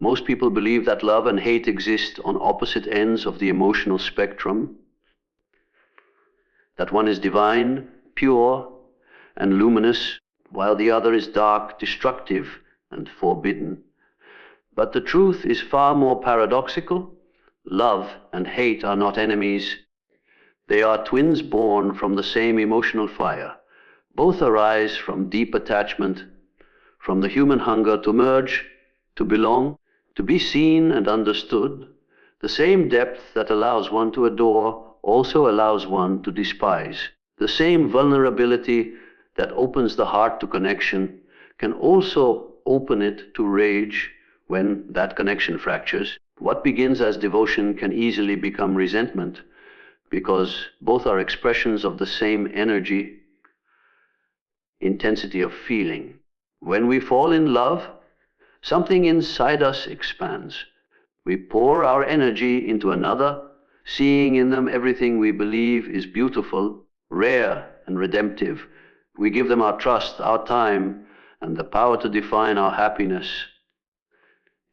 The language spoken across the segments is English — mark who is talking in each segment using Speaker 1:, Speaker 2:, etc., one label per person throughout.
Speaker 1: Most people believe that love and hate exist on opposite ends of the emotional spectrum, that one is divine, pure, and luminous, while the other is dark, destructive, and forbidden. But the truth is far more paradoxical. Love and hate are not enemies. They are twins born from the same emotional fire. Both arise from deep attachment, from the human hunger to merge, to belong, to be seen and understood. The same depth that allows one to adore also allows one to despise. The same vulnerability that opens the heart to connection can also open it to rage when that connection fractures. What begins as devotion can easily become resentment, because both are expressions of the same energy, intensity of feeling. When we fall in love, something inside us expands. We pour our energy into another, seeing in them everything we believe is beautiful, rare, and redemptive. We give them our trust, our time, and the power to define our happiness.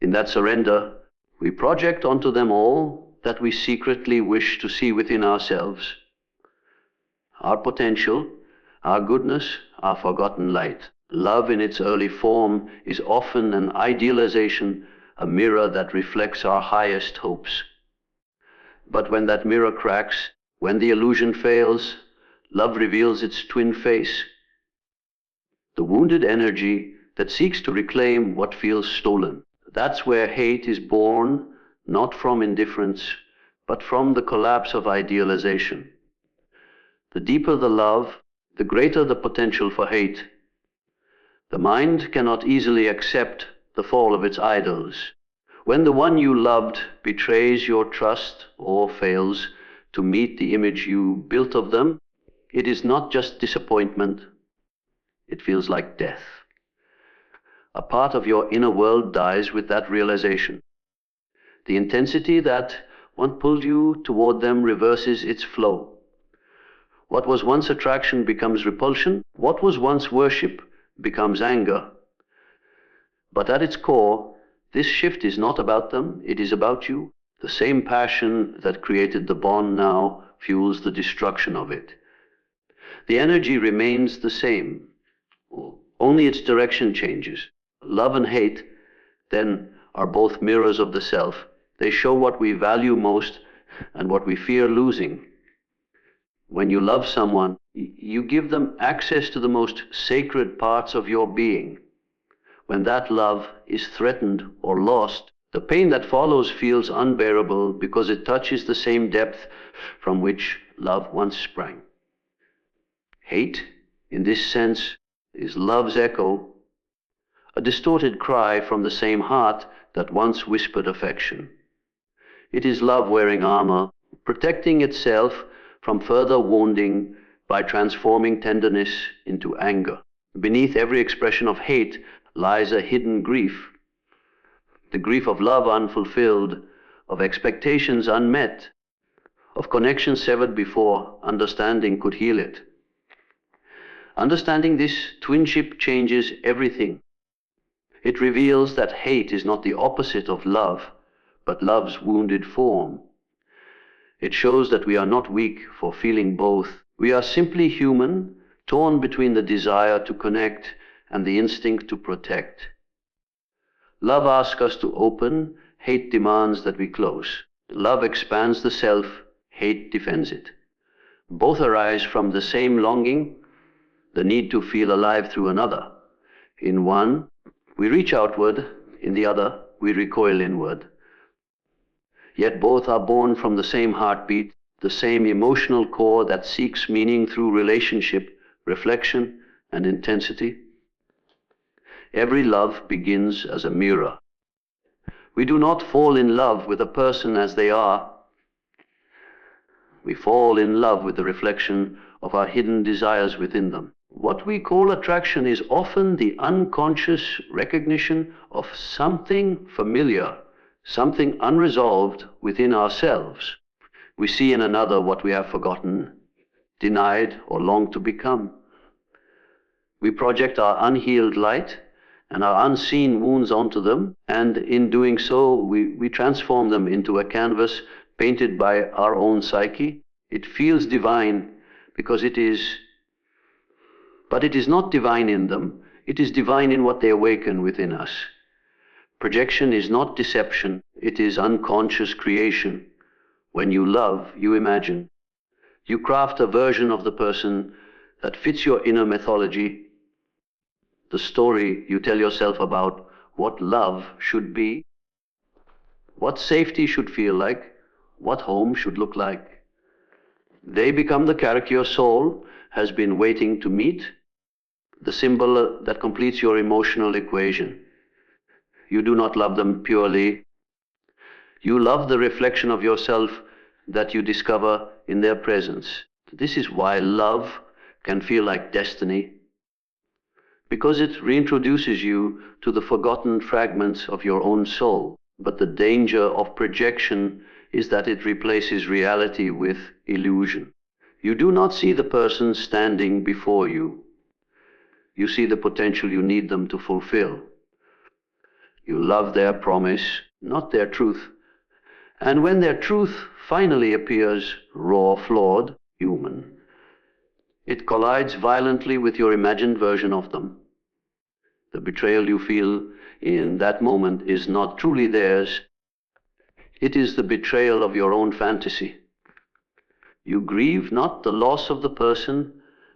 Speaker 1: In that surrender, we project onto them all that we secretly wish to see within ourselves. Our potential, our goodness, our forgotten light. Love in its early form is often an idealization, a mirror that reflects our highest hopes. But when that mirror cracks, when the illusion fails, love reveals its twin face, the wounded energy that seeks to reclaim what feels stolen. That's where hate is born, not from indifference, but from the collapse of idealization. The deeper the love, the greater the potential for hate. The mind cannot easily accept the fall of its idols. When the one you loved betrays your trust or fails to meet the image you built of them, it is not just disappointment, it feels like death. A part of your inner world dies with that realization. The intensity that once pulled you toward them reverses its flow. What was once attraction becomes repulsion. What was once worship becomes anger. But at its core, this shift is not about them, it is about you. The same passion that created the bond now fuels the destruction of it. The energy remains the same, only its direction changes. Love and hate, then, are both mirrors of the self. They show what we value most and what we fear losing. When you love someone, you give them access to the most sacred parts of your being. When that love is threatened or lost, the pain that follows feels unbearable because it touches the same depth from which love once sprang. Hate, in this sense, is love's echo, a distorted cry from the same heart that once whispered affection. It is love wearing armor, protecting itself from further wounding by transforming tenderness into anger. Beneath every expression of hate lies a hidden grief. The grief of love unfulfilled, of expectations unmet, of connection severed before understanding could heal it. Understanding this twinship changes everything. It reveals that hate is not the opposite of love, but love's wounded form. It shows that we are not weak for feeling both. We are simply human, torn between the desire to connect and the instinct to protect. Love asks us to open, hate demands that we close. Love expands the self, hate defends it. Both arise from the same longing, the need to feel alive through another. In one, we reach outward, in the other, we recoil inward. Yet both are born from the same heartbeat, the same emotional core that seeks meaning through relationship, reflection, and intensity. Every love begins as a mirror. We do not fall in love with a person as they are. We fall in love with the reflection of our hidden desires within them. What we call attraction is often the unconscious recognition of something familiar, something unresolved within ourselves. We see in another what we have forgotten, denied, or long to become. We project our unhealed light, and our unseen wounds onto them, and in doing so, we transform them into a canvas painted by our own psyche. It feels divine because it is, but it is not divine in them. It is divine in what they awaken within us. Projection is not deception, it is unconscious creation. When you love, you imagine. You craft a version of the person that fits your inner mythology, the story you tell yourself about what love should be, what safety should feel like, what home should look like. They become the character your soul has been waiting to meet, the symbol that completes your emotional equation. You do not love them purely. You love the reflection of yourself that you discover in their presence. This is why love can feel like destiny, because it reintroduces you to the forgotten fragments of your own soul. But the danger of projection is that it replaces reality with illusion. You do not see the person standing before you. You see the potential you need them to fulfill. You love their promise, not their truth. And when their truth finally appears raw, flawed, human, it collides violently with your imagined version of them. The betrayal you feel in that moment is not truly theirs. It is the betrayal of your own fantasy. You grieve not the loss of the person,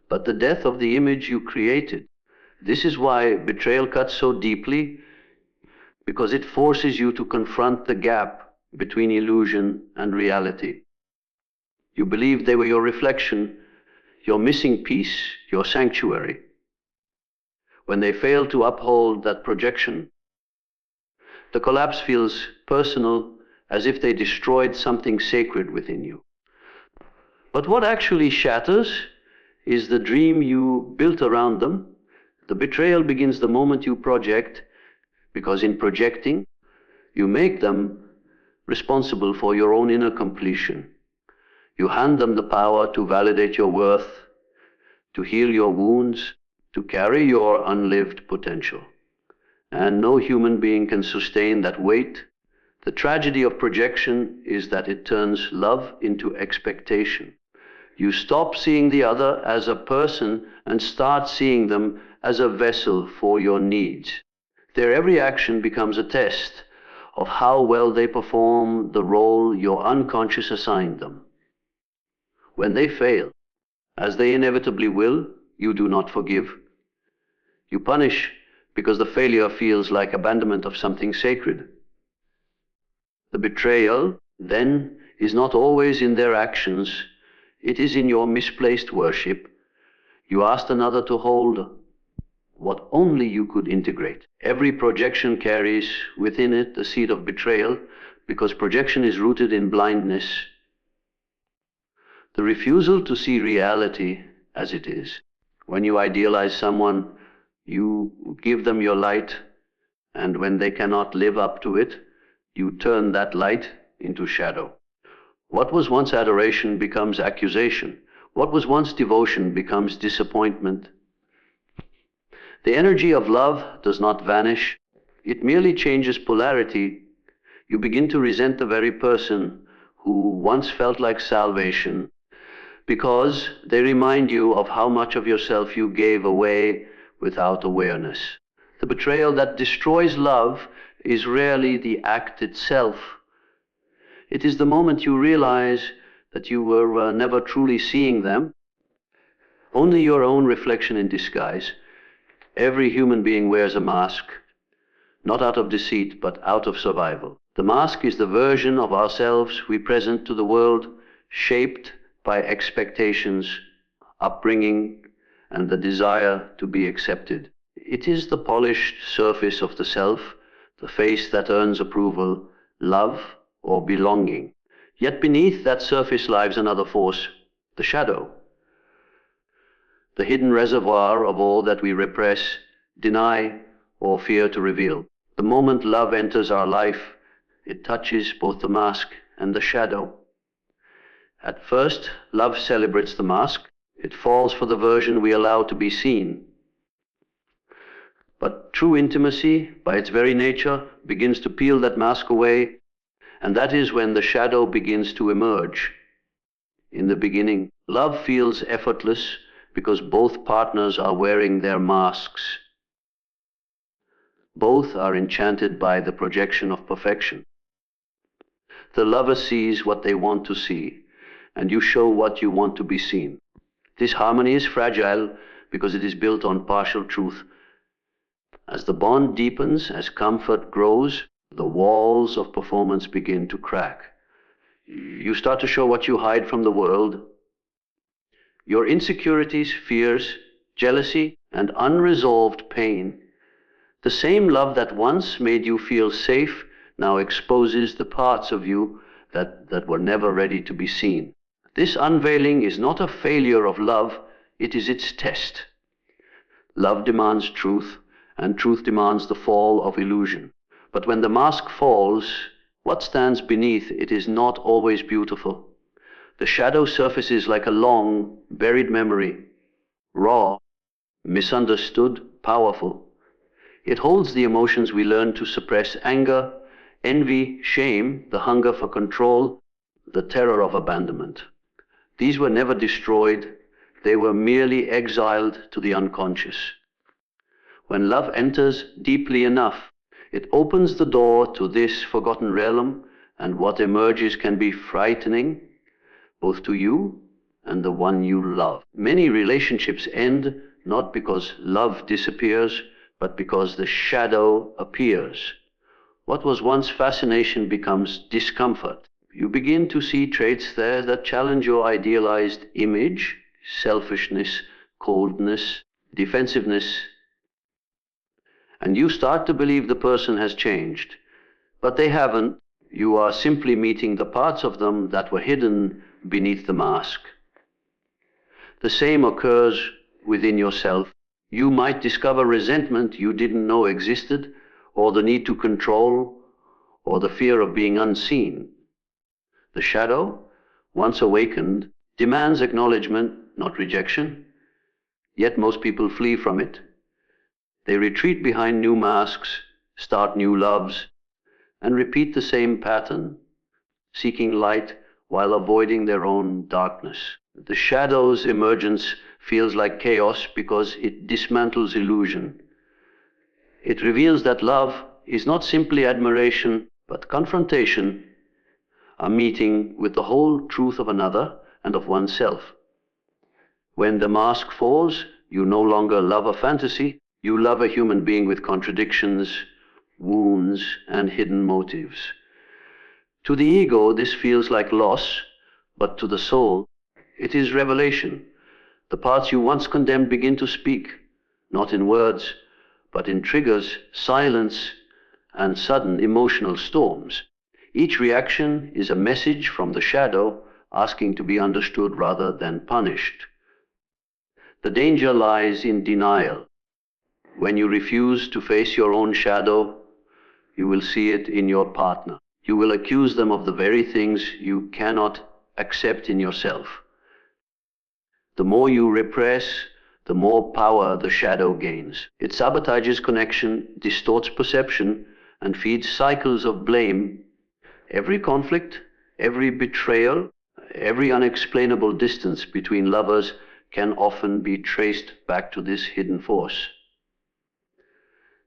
Speaker 1: but the death of the image you created. This is why betrayal cuts so deeply, because it forces you to confront the gap between illusion and reality. You believed they were your reflection, your missing piece, your sanctuary. When they fail to uphold that projection, the collapse feels personal, as if they destroyed something sacred within you. But what actually shatters is the dream you built around them. The betrayal begins the moment you project, because in projecting, you make them responsible for your own inner completion. You hand them the power to validate your worth, to heal your wounds, to carry your unlived potential. And no human being can sustain that weight. The tragedy of projection is that it turns love into expectation. You stop seeing the other as a person and start seeing them as a vessel for your needs. Their every action becomes a test of how well they perform the role your unconscious assigned them. When they fail, as they inevitably will, you do not forgive. You punish because the failure feels like abandonment of something sacred. The betrayal, then, is not always in their actions. It is in your misplaced worship. You asked another to hold what only you could integrate. Every projection carries within it the seed of betrayal, because projection is rooted in blindness. The refusal to see reality as it is. When you idealize someone, you give them your light, and when they cannot live up to it, you turn that light into shadow. What was once adoration becomes accusation. What was once devotion becomes disappointment. The energy of love does not vanish. It merely changes polarity. You begin to resent the very person who once felt like salvation, because they remind you of how much of yourself you gave away without awareness. The betrayal that destroys love is rarely the act itself. It is the moment you realize that you were never truly seeing them, only your own reflection in disguise. Every human being wears a mask, not out of deceit, but out of survival. The mask is the version of ourselves we present to the world, shaped by expectations, upbringing, and the desire to be accepted. It is the polished surface of the self, the face that earns approval, love, or belonging. Yet beneath that surface lies another force, the shadow, the hidden reservoir of all that we repress, deny, or fear to reveal. The moment love enters our life, it touches both the mask and the shadow. At first, love celebrates the mask. It falls for the version we allow to be seen. But true intimacy, by its very nature, begins to peel that mask away, and that is when the shadow begins to emerge. In the beginning, love feels effortless because both partners are wearing their masks. Both are enchanted by the projection of perfection. The lover sees what they want to see, and you show what you want to be seen. This harmony is fragile because it is built on partial truth. As the bond deepens, as comfort grows, the walls of performance begin to crack. You start to show what you hide from the world. Your insecurities, fears, jealousy, and unresolved pain. The same love that once made you feel safe now exposes the parts of you that were never ready to be seen. This unveiling is not a failure of love, it is its test. Love demands truth, and truth demands the fall of illusion. But when the mask falls, what stands beneath it is not always beautiful. The shadow surfaces like a long, buried memory, raw, misunderstood, powerful. It holds the emotions we learn to suppress: anger, envy, shame, the hunger for control, the terror of abandonment. These were never destroyed, they were merely exiled to the unconscious. When love enters deeply enough, it opens the door to this forgotten realm, and what emerges can be frightening, both to you and the one you love. Many relationships end not because love disappears, but because the shadow appears. What was once fascination becomes discomfort. You begin to see traits there that challenge your idealized image: selfishness, coldness, defensiveness. And you start to believe the person has changed. But they haven't. You are simply meeting the parts of them that were hidden beneath the mask. The same occurs within yourself. You might discover resentment you didn't know existed, or the need to control, or the fear of being unseen. The shadow, once awakened, demands acknowledgement, not rejection. Yet most people flee from it. They retreat behind new masks, start new loves, and repeat the same pattern, seeking light while avoiding their own darkness. The shadow's emergence feels like chaos because it dismantles illusion. It reveals that love is not simply admiration, but confrontation, a meeting with the whole truth of another and of oneself. When the mask falls, you no longer love a fantasy, you love a human being with contradictions, wounds, and hidden motives. To the ego, this feels like loss, but to the soul, it is revelation. The parts you once condemned begin to speak, not in words, but in triggers, silence, and sudden emotional storms. Each reaction is a message from the shadow asking to be understood rather than punished. The danger lies in denial. When you refuse to face your own shadow, you will see it in your partner. You will accuse them of the very things you cannot accept in yourself. The more you repress, the more power the shadow gains. It sabotages connection, distorts perception, and feeds cycles of blame. Every conflict, every betrayal, every unexplainable distance between lovers can often be traced back to this hidden force.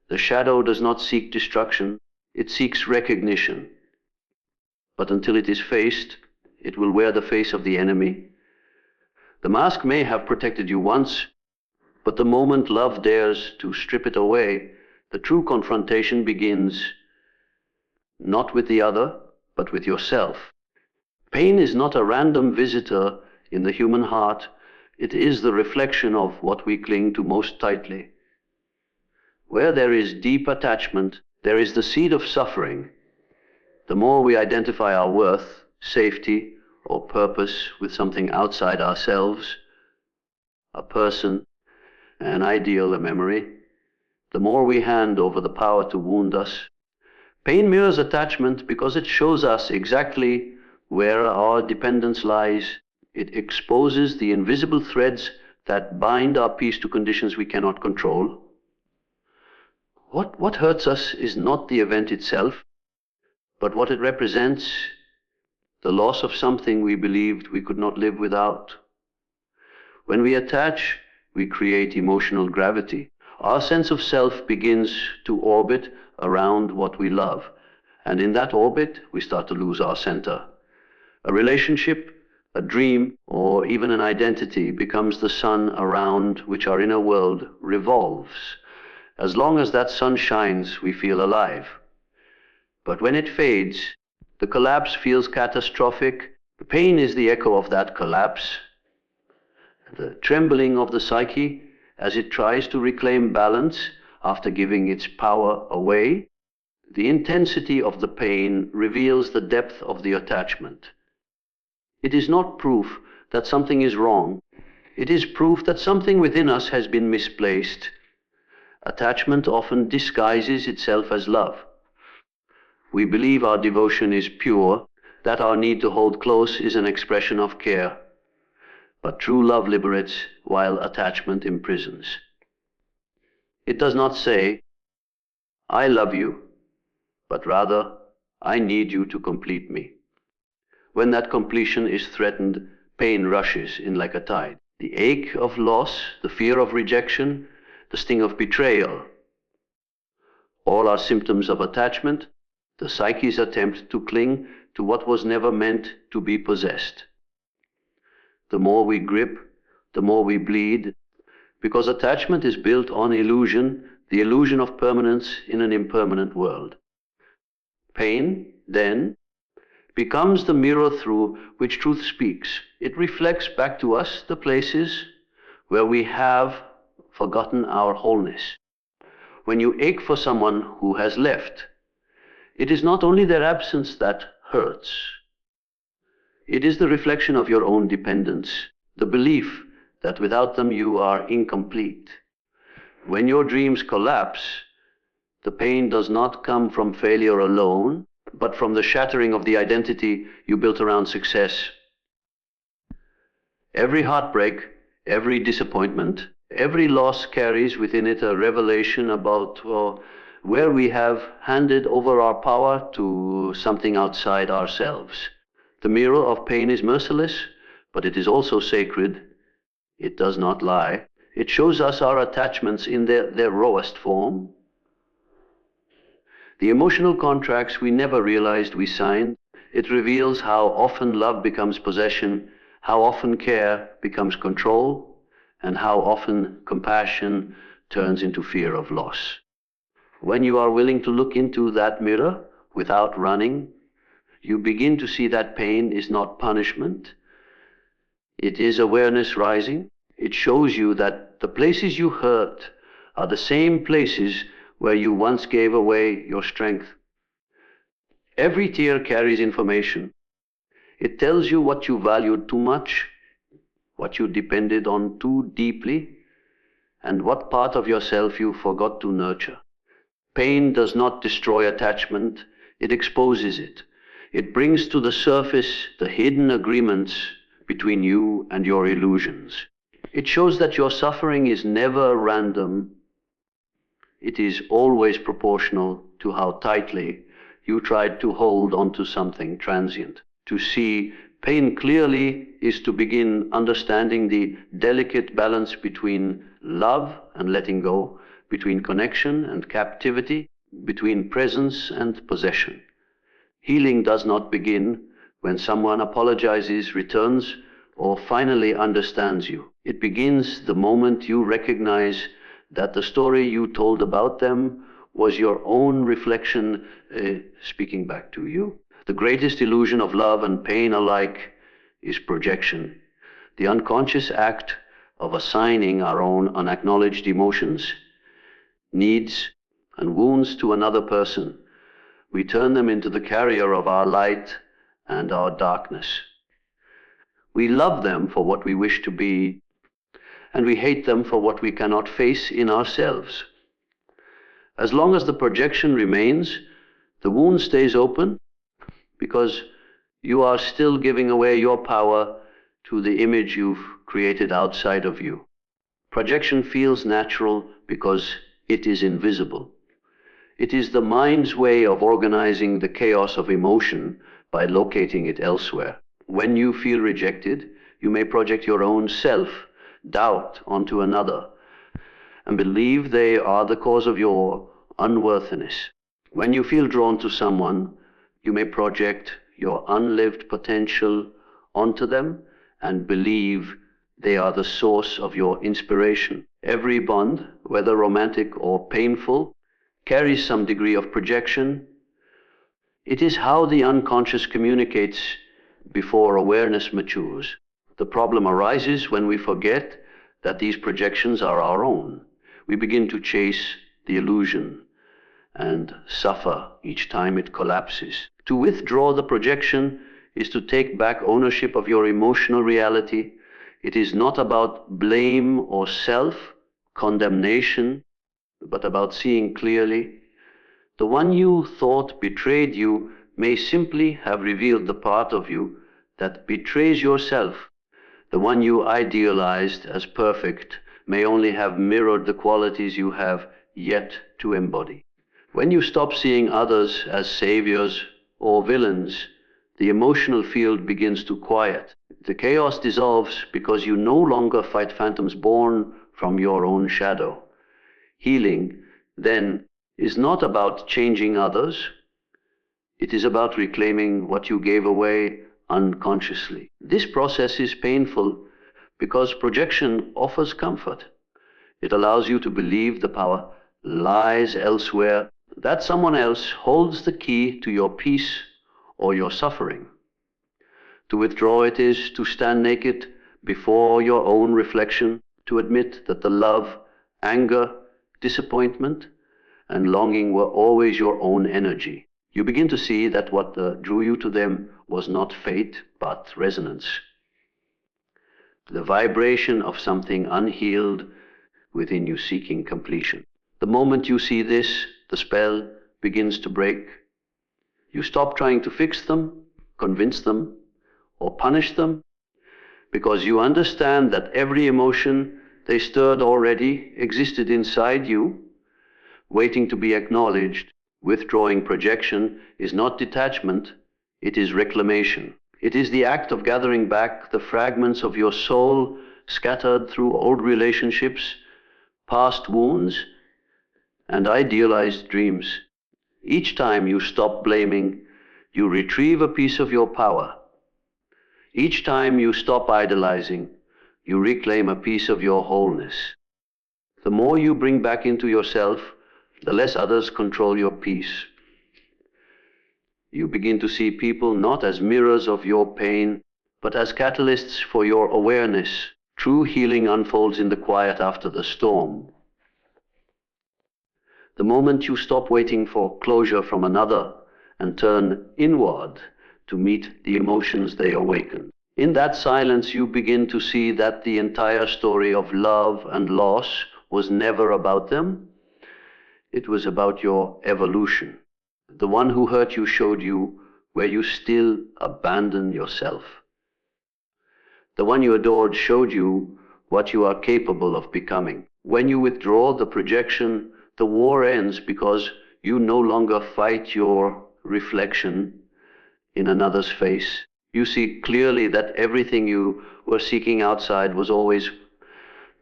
Speaker 1: The shadow does not seek destruction, it seeks recognition. But until it is faced, it will wear the face of the enemy. The mask may have protected you once, but the moment love dares to strip it away, the true confrontation begins, not with the other, but with yourself. Pain is not a random visitor in the human heart, it is the reflection of what we cling to most tightly. Where there is deep attachment, there is the seed of suffering. The more we identify our worth, safety, or purpose with something outside ourselves, a person, an ideal, a memory, the more we hand over the power to wound us. Pain mirrors attachment because it shows us exactly where our dependence lies. It exposes the invisible threads that bind our peace to conditions we cannot control. What hurts us is not the event itself, but what it represents, the loss of something we believed we could not live without. When we attach, we create emotional gravity. Our sense of self begins to orbit around what we love, and in that orbit, we start to lose our center. A relationship, a dream, or even an identity becomes the sun around which our inner world revolves. As long as that sun shines, we feel alive. But when it fades, the collapse feels catastrophic. The pain is the echo of that collapse, the trembling of the psyche as it tries to reclaim balance after giving its power away. The intensity of the pain reveals the depth of the attachment. It is not proof that something is wrong. It is proof that something within us has been misplaced. Attachment often disguises itself as love. We believe our devotion is pure, that our need to hold close is an expression of care. But true love liberates while attachment imprisons. It does not say, I love you, but rather, I need you to complete me. When that completion is threatened, pain rushes in like a tide. The ache of loss, the fear of rejection, the sting of betrayal, all are symptoms of attachment, the psyche's attempt to cling to what was never meant to be possessed. The more we grip, the more we bleed, because attachment is built on illusion, the illusion of permanence in an impermanent world. Pain, then, becomes the mirror through which truth speaks. It reflects back to us the places where we have forgotten our wholeness. When you ache for someone who has left, it is not only their absence that hurts. It is the reflection of your own dependence, the belief that without them you are incomplete. When your dreams collapse, the pain does not come from failure alone, but from the shattering of the identity you built around success. Every heartbreak, every disappointment, every loss carries within it a revelation about where we have handed over our power to something outside ourselves. The mirror of pain is merciless, but it is also sacred. It does not lie. It shows us our attachments in their rawest form. The emotional contracts we never realized we signed. It reveals how often love becomes possession, how often care becomes control, and how often compassion turns into fear of loss. When you are willing to look into that mirror without running, you begin to see that pain is not punishment. It is awareness rising. It shows you that the places you hurt are the same places where you once gave away your strength. Every tear carries information. It tells you what you valued too much, what you depended on too deeply, and what part of yourself you forgot to nurture. Pain does not destroy attachment, it exposes it. It brings to the surface the hidden agreements between you and your illusions. It shows that your suffering is never random. It is always proportional to how tightly you tried to hold onto something transient. To see pain clearly is to begin understanding the delicate balance between love and letting go, between connection and captivity, between presence and possession. Healing does not begin when someone apologizes, returns, or finally understands you. It begins the moment you recognize that the story you told about them was your own reflection speaking back to you. The greatest illusion of love and pain alike is projection, the unconscious act of assigning our own unacknowledged emotions, needs, and wounds to another person. We turn them into the carrier of our light and our darkness. We love them for what we wish to be, and we hate them for what we cannot face in ourselves. As long as the projection remains, the wound stays open because you are still giving away your power to the image you've created outside of you. Projection feels natural because it is invisible. It is the mind's way of organizing the chaos of emotion by locating it elsewhere. When you feel rejected, you may project your own self-doubt onto another and believe they are the cause of your unworthiness. When you feel drawn to someone, you may project your unlived potential onto them and believe they are the source of your inspiration. Every bond, whether romantic or painful, carries some degree of projection. It is how the unconscious communicates before awareness matures. The problem arises when we forget that these projections are our own. We begin to chase the illusion and suffer each time it collapses. To withdraw the projection is to take back ownership of your emotional reality. It is not about blame or self-condemnation, but about seeing clearly. The one you thought betrayed you may simply have revealed the part of you that betrays yourself. The one you idealized as perfect may only have mirrored the qualities you have yet to embody. When you stop seeing others as saviors or villains, the emotional field begins to quiet. The chaos dissolves because you no longer fight phantoms born from your own shadow. Healing, then, is not about changing others. It is about reclaiming what you gave away unconsciously. This process is painful because projection offers comfort. It allows you to believe the power lies elsewhere, that someone else holds the key to your peace or your suffering. To withdraw it is to stand naked before your own reflection, to admit that the love, anger, disappointment, and longing were always your own energy. You begin to see that what drew you to them was not fate, but resonance. The vibration of something unhealed within you seeking completion. The moment you see this, the spell begins to break. You stop trying to fix them, convince them, or punish them, because you understand that every emotion they stirred already existed inside you, waiting to be acknowledged. Withdrawing projection is not detachment, it is reclamation. It is the act of gathering back the fragments of your soul scattered through old relationships, past wounds, and idealized dreams. Each time you stop blaming, you retrieve a piece of your power. Each time you stop idolizing, you reclaim a piece of your wholeness. The more you bring back into yourself, the less others control your peace. You begin to see people not as mirrors of your pain, but as catalysts for your awareness. True healing unfolds in the quiet after the storm. The moment you stop waiting for closure from another and turn inward to meet the emotions they awaken. In that silence, you begin to see that the entire story of love and loss was never about them. It was about your evolution. The one who hurt you showed you where you still abandon yourself. The one you adored showed you what you are capable of becoming. When you withdraw the projection, the war ends because you no longer fight your reflection in another's face. You see clearly that everything you were seeking outside was always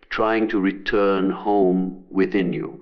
Speaker 1: trying to return home within you.